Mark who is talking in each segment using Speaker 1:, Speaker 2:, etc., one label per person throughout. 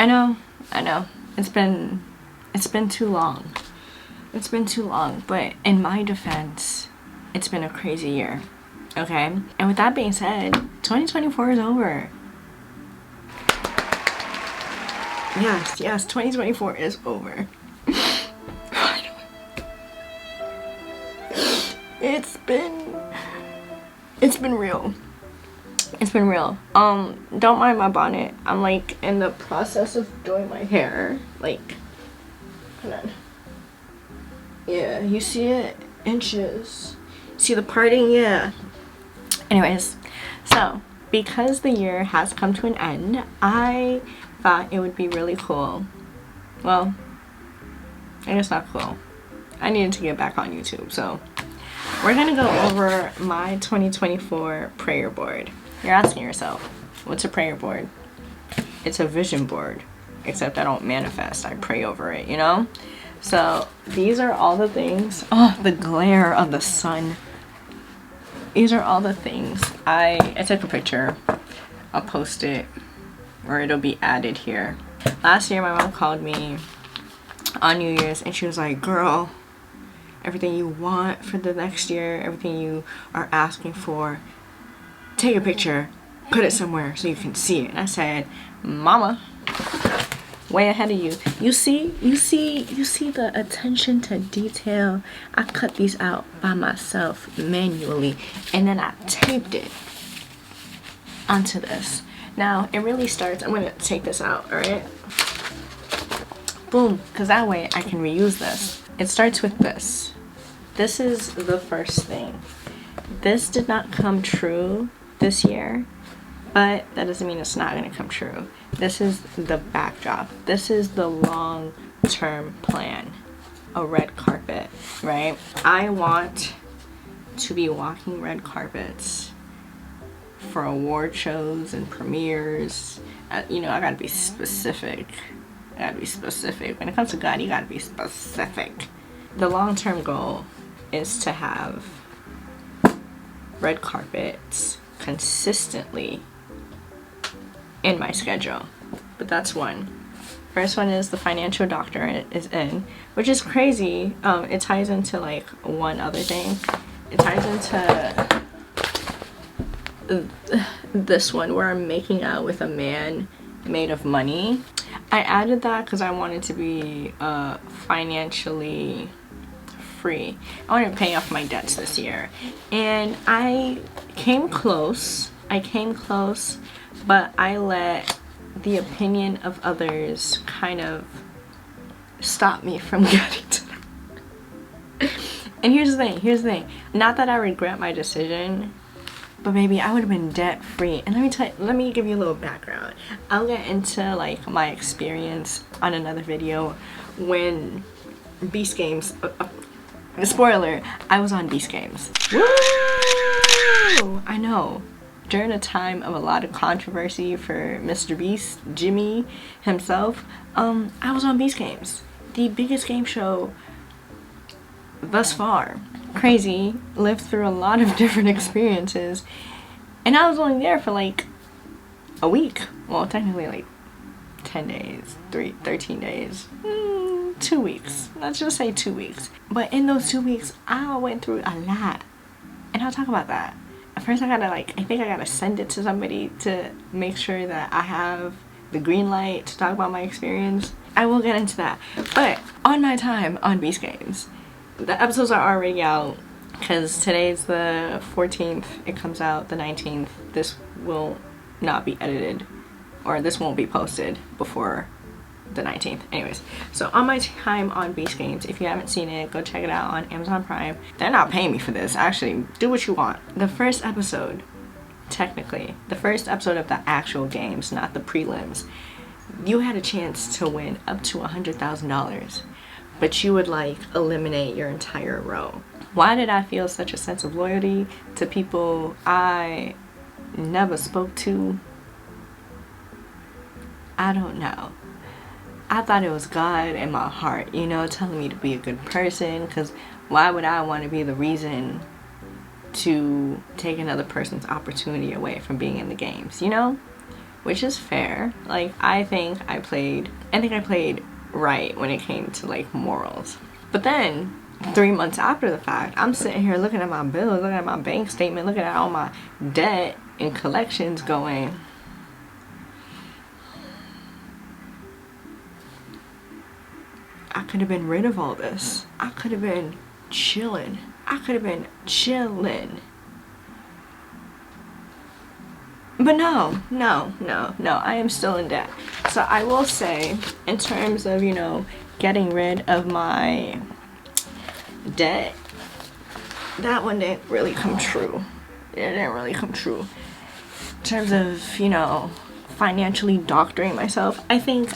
Speaker 1: I know. It's been too long. It's been too long, but in my defense, it's been a crazy year. Okay? And with that being said, 2024 is over. Yes, 2024 is over. It's been real. It's been real. Don't mind my bonnet. I'm like in the process of doing my hair. Like, hold on. Yeah, you see it? Inches. See the parting? Yeah. Anyways, so because the year has come to an end, I thought it would be really cool. Well, I guess not cool. I needed to get back on YouTube, so we're gonna go over my 2024 prayer board. You're asking yourself, what's a prayer board? It's a vision board, except I don't manifest, I pray over it, you know? So these are all the things. Oh, the glare of the sun. These are all the things. I took a picture. I'll post it, or it'll be added here. Last year, my mom called me on New Year's, and she was like, girl, everything you want for the next year, everything you are asking for, take a picture, put it somewhere so you can see it. And I said, mama, way ahead of you. You see the attention to detail. I cut these out by myself manually, and then I taped it onto this. Now it really starts, I'm gonna take this out, all right? Boom, because that way I can reuse this. It starts with this. This is the first thing. This did not come true this year, but that doesn't mean it's not gonna come true. This is the backdrop. This is the long-term plan. A red carpet, right? I want to be walking red carpets for award shows and premieres. You know, I gotta be specific. When it comes to God, you gotta be specific. The long-term goal is to have red carpets consistently in my schedule. But that's one. First one is the financial doctor is in, which is crazy. It ties into like one other thing. It ties into this one where I'm making out with a man made of money. I added that because I wanted to be financially free. I wanted to pay off my debts this year, and I came close, but I let the opinion of others kind of stop me from getting to that. And here's the thing, not that I regret my decision, but maybe I would have been debt free. And let me give you a little background. I'll get into like my experience on another video when Beast Games, spoiler, I was on Beast Games. Woo! I know. During a time of a lot of controversy for Mr. Beast, Jimmy himself, I was on Beast Games, the biggest game show thus far. Crazy, lived through a lot of different experiences, and I was only there for like a week. Well, technically like 10 days, 13 days, 2 weeks. Let's just say 2 weeks. But in those 2 weeks, I went through a lot, and I'll talk about that. First, I think I gotta send it to somebody to make sure that I have the green light to talk about my experience. I will get into that. But on my time on Beast Games, the episodes are already out because today's the 14th. It comes out the 19th. This will not be edited, or this won't be posted before the 19th. Anyways, so on my time on Beast Games, if you haven't seen it, go check it out on Amazon Prime. They're not paying me for this. Actually, do what you want. The first episode, technically, the first episode of the actual games, not the prelims, you had a chance to win up to $100,000, but you would like eliminate your entire row. Why did I feel such a sense of loyalty to people I never spoke to? I don't know. I thought it was God in my heart, you know, telling me to be a good person, because why would I want to be the reason to take another person's opportunity away from being in the games, you know? which is fair. Like, I think I played right when it came to like morals. But then 3 months after the fact, I'm sitting here looking at my bills, looking at my bank statement, looking at all my debt and collections, going, I could have been rid of all this. I could have been chilling. But no, I am still in debt. So I will say, in terms of, you know, getting rid of my debt, that one didn't really come true. It didn't really come true. In terms of, you know, financially doctoring myself, I think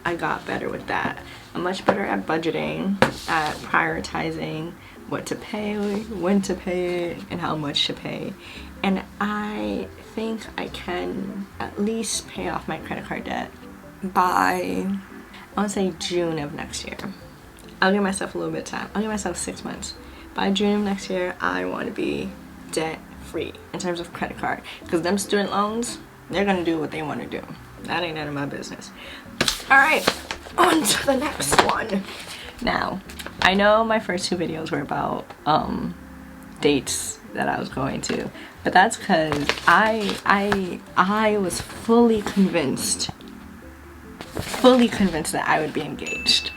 Speaker 1: I got better with that. I'm much better at budgeting, at prioritizing what to pay, when to pay it, and how much to pay. And I think I can at least pay off my credit card debt by, I want to say, June of next year. I'll give myself a little bit of time. I'll give myself 6 months. By June of next year, I want to be debt free in terms of credit card. Because them student loans, they're going to do what they want to do. That ain't none of my business. Alright, on to the next one. Now, I know my first 2 videos were about dates that I was going to, but that's because I was fully convinced that I would be engaged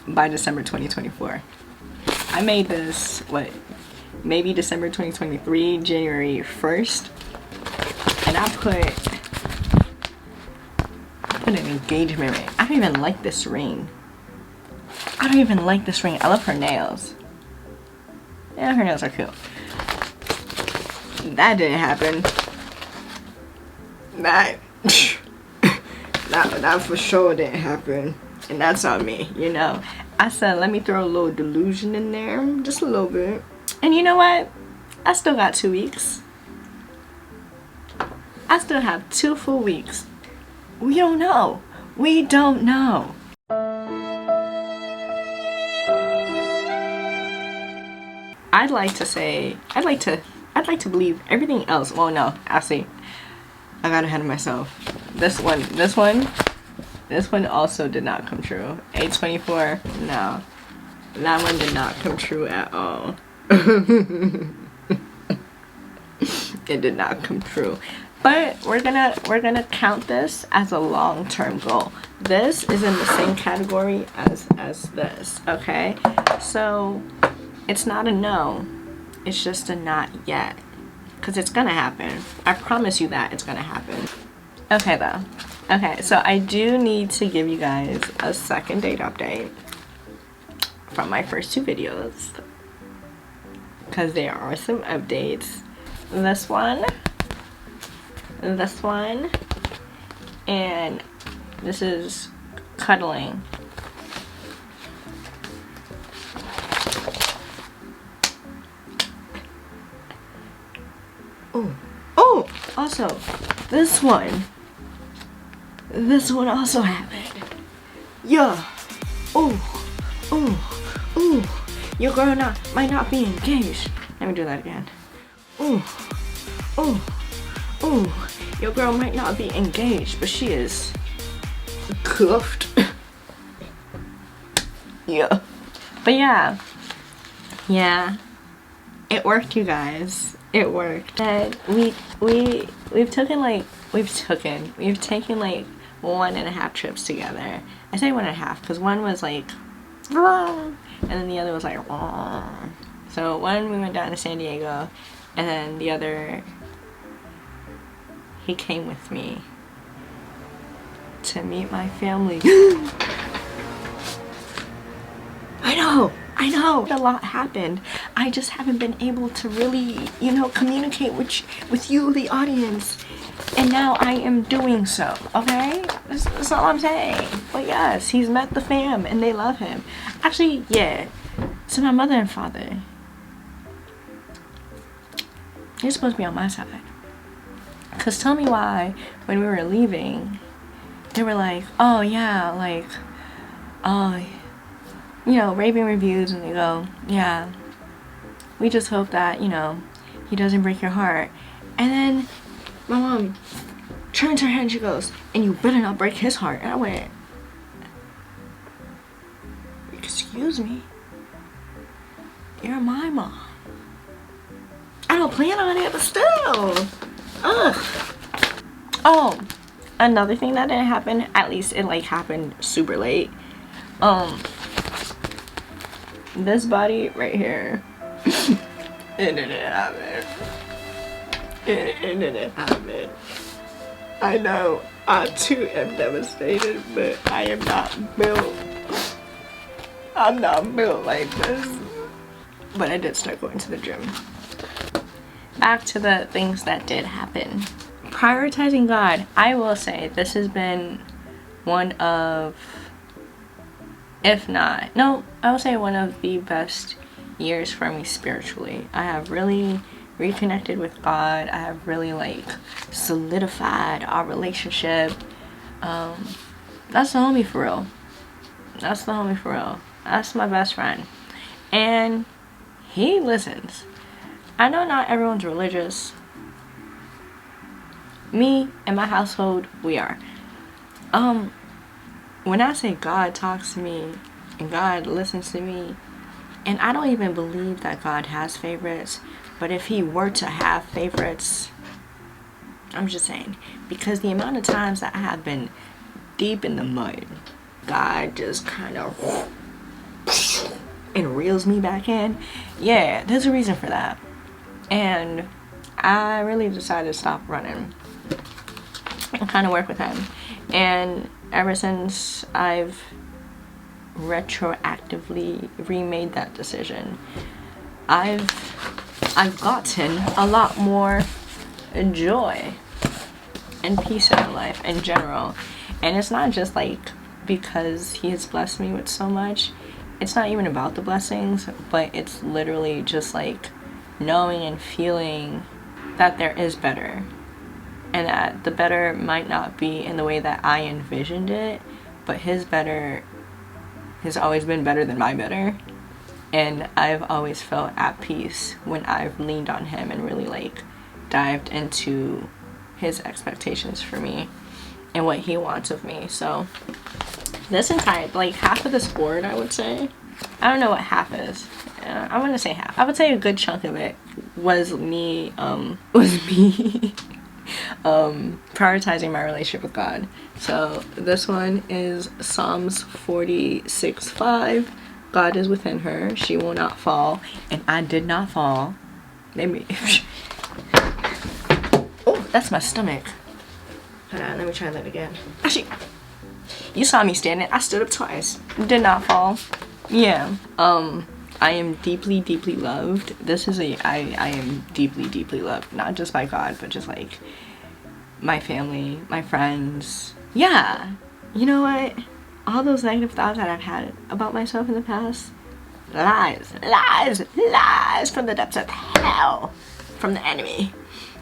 Speaker 1: by December 2024. I made this, maybe December 2023, January 1st, and I put an engagement ring. I don't even like this ring. I love her nails. Yeah, her nails are cute. That didn't happen. That for sure didn't happen. And that's on me, you know. I said, let me throw a little delusion in there. Just a little bit. And you know what? I still got 2 weeks. I still have 2 full weeks. We don't know. I'd like to believe everything else. Well, no, actually, I got ahead of myself. This one also did not come true. 8/24, no, that one did not come true at all. It did not come true. But we're gonna count this as a long-term goal. This is in the same category as this, okay? So it's not a no, it's just a not yet, because it's gonna happen. I promise you that it's gonna happen. Okay though. Okay, so I do need to give you guys a second date update from my first 2 videos, because there are some updates. This one, and this is cuddling. Oh, also, this one also happened. Yeah. Your girl might not be engaged. Let me do that again. Your girl might not be engaged, but she is cuffed. Yeah. But yeah, it worked, you guys. It worked. And we've taken like 1.5 trips together. I say 1.5 because one was like, and then the other was like, so one we went down to San Diego, and then the other, he came with me to meet my family. I know, a lot happened. I just haven't been able to really, you know, communicate with you, the audience. And now I am doing so, okay? That's all I'm saying. But yes, he's met the fam and they love him. Actually, yeah, to my mother and father, you're supposed to be on my side. Because tell me why, when we were leaving, they were like, oh yeah, like, oh, you know, raving reviews, and they go, yeah, we just hope that, you know, he doesn't break your heart. And then my mom turns her head and she goes, and you better not break his heart. And I went, excuse me? You're my mom. I don't plan on it, but still. Ugh. Oh, another thing that didn't happen, at least it like happened super late. This body right here. It didn't happen. It didn't happen. I know I too am devastated, but I am not built. I'm not built like this. But I did start going to the gym. Back to the things that did happen. Prioritizing God. I will say this has been one of, if not, no, I will say one of the best years for me spiritually. I have really reconnected with God. I have really like solidified our relationship. That's the homie for real. That's the homie for real. That's my best friend. And he listens. I know not everyone's religious. Me and my household, we are. When I say God talks to me and God listens to me, and I don't even believe that God has favorites, but if he were to have favorites, I'm just saying, because the amount of times that I have been deep in the mud, God just kind of and reels me back in. Yeah, there's a reason for that. And I really decided to stop running and kind of work with him. And ever since I've retroactively remade that decision, I've gotten a lot more joy and peace in my life in general. And it's not just like because he has blessed me with so much. It's not even about the blessings, but it's literally just like knowing and feeling that there is better, and that the better might not be in the way that I envisioned it, but his better has always been better than my better. And I've always felt at peace when I've leaned on him and really like dived into his expectations for me and what he wants of me. So this entire, like half of this board, I would say, I don't know what half is. I'm gonna say half. I would say a good chunk of it was me prioritizing my relationship with God. So this one is Psalms 46:5. God is within her, she will not fall. And I did not fall. Maybe. Oh, that's my stomach. Hold on, let me try that again. Actually, you saw me standing. I stood up twice. Did not fall. Yeah. I am deeply, deeply loved. I am deeply, deeply loved. Not just by God, but just like my family, my friends. Yeah. You know what? All those negative thoughts that I've had about myself in the past, lies from the depths of hell, from the enemy.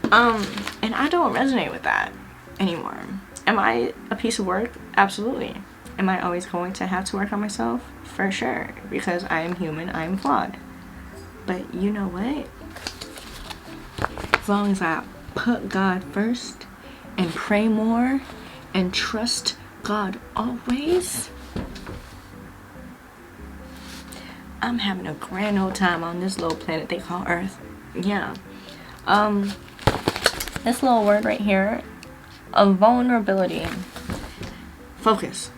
Speaker 1: And I don't resonate with that anymore. Am I a piece of work? Absolutely. Am I always going to have to work on myself? For sure, because I am human, I am flawed. But you know what? As long as I put God first and pray more and trust God always, I'm having a grand old time on this little planet they call Earth. Yeah. This little word right here, a vulnerability. Focus.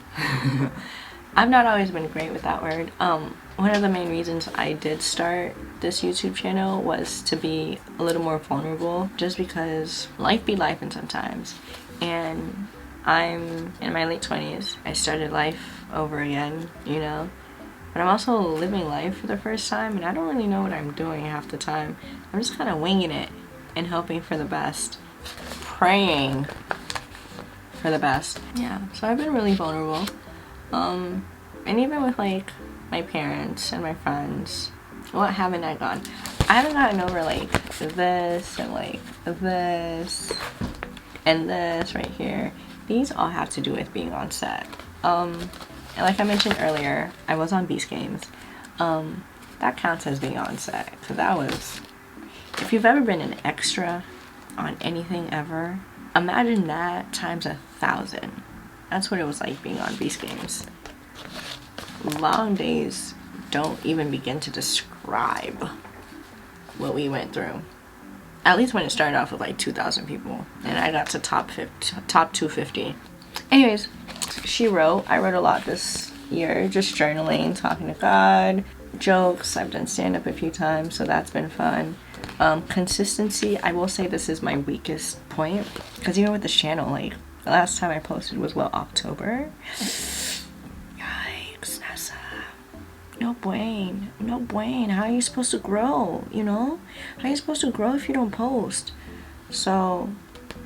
Speaker 1: I've not always been great with that word. One of the main reasons I did start this YouTube channel was to be a little more vulnerable, just because life be lifing sometimes. And I'm in my late 20s. I started life over again, you know. But I'm also living life for the first time, and I don't really know what I'm doing half the time. I'm just kind of winging it and hoping for the best. Praying for the best. Yeah, so I've been really vulnerable. And even with like my parents and my friends, what haven't I gone? I haven't gotten over like this and like this and this right here. These all have to do with being on set. And like I mentioned earlier, I was on Beast Games. That counts as being on set, because that was, if you've ever been an extra on anything ever, Imagine that times 1,000. That's what it was like being on Beast Games. Long days don't even begin to describe what we went through. At least when it started off with like 2,000 people, and I got to top 250. Anyways, I wrote a lot this year, just journaling, talking to God, jokes. I've done stand-up a few times, so that's been fun. Consistency, I will say this is my weakest point, because even with this channel, like the last time I posted was October. Yikes, Nessa. No bueno. How are you supposed to grow, you know? How are you supposed to grow if you don't post? So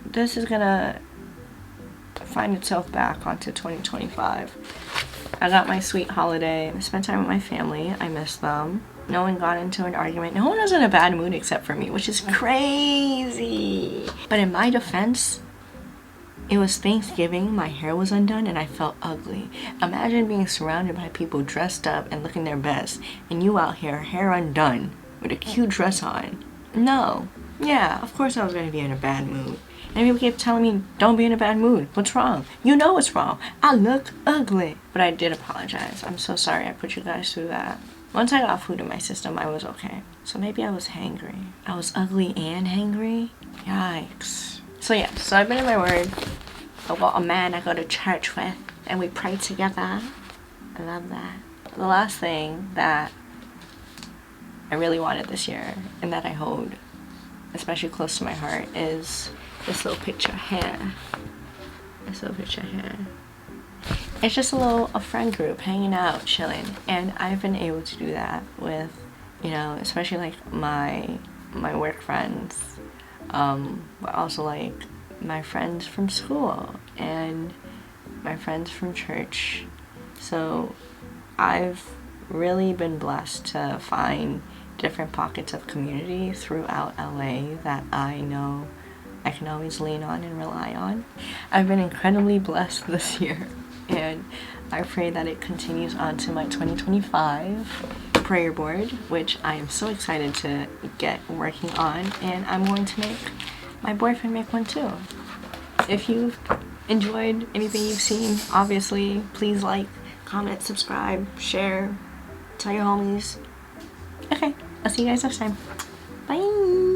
Speaker 1: this is gonna find itself back onto 2025. I got my sweet holiday. I spent time with my family. I miss them. No one got into an argument. No one was in a bad mood except for me, which is crazy. But in my defense, it was Thanksgiving, my hair was undone, and I felt ugly. Imagine being surrounded by people dressed up and looking their best, and you out here, hair undone, with a cute dress on. No. Yeah, of course I was going to be in a bad mood. And people kept telling me, don't be in a bad mood. What's wrong? You know what's wrong. I look ugly. But I did apologize. I'm so sorry I put you guys through that. Once I got food in my system, I was okay. So maybe I was hangry. I was ugly and hangry? Yikes. So yeah, so I've been in my word. I got a man I go to church with, and we pray together. I love that. The last thing that I really wanted this year, and that I hold especially close to my heart, is this little picture here. This little picture here. It's just a friend group hanging out, chilling, and I've been able to do that with, you know, especially like my work friends, but also like my friends from school and my friends from church. So I've really been blessed to find different pockets of community throughout LA that I know I can always lean on and rely on. I've been incredibly blessed this year, and I pray that it continues on to my 2025 prayer board, which I am so excited to get working on, and I'm going to make my boyfriend make one too. If you've enjoyed anything you've seen, obviously, please like, comment, subscribe, share, tell your homies. Okay, I'll see you guys next time. Bye!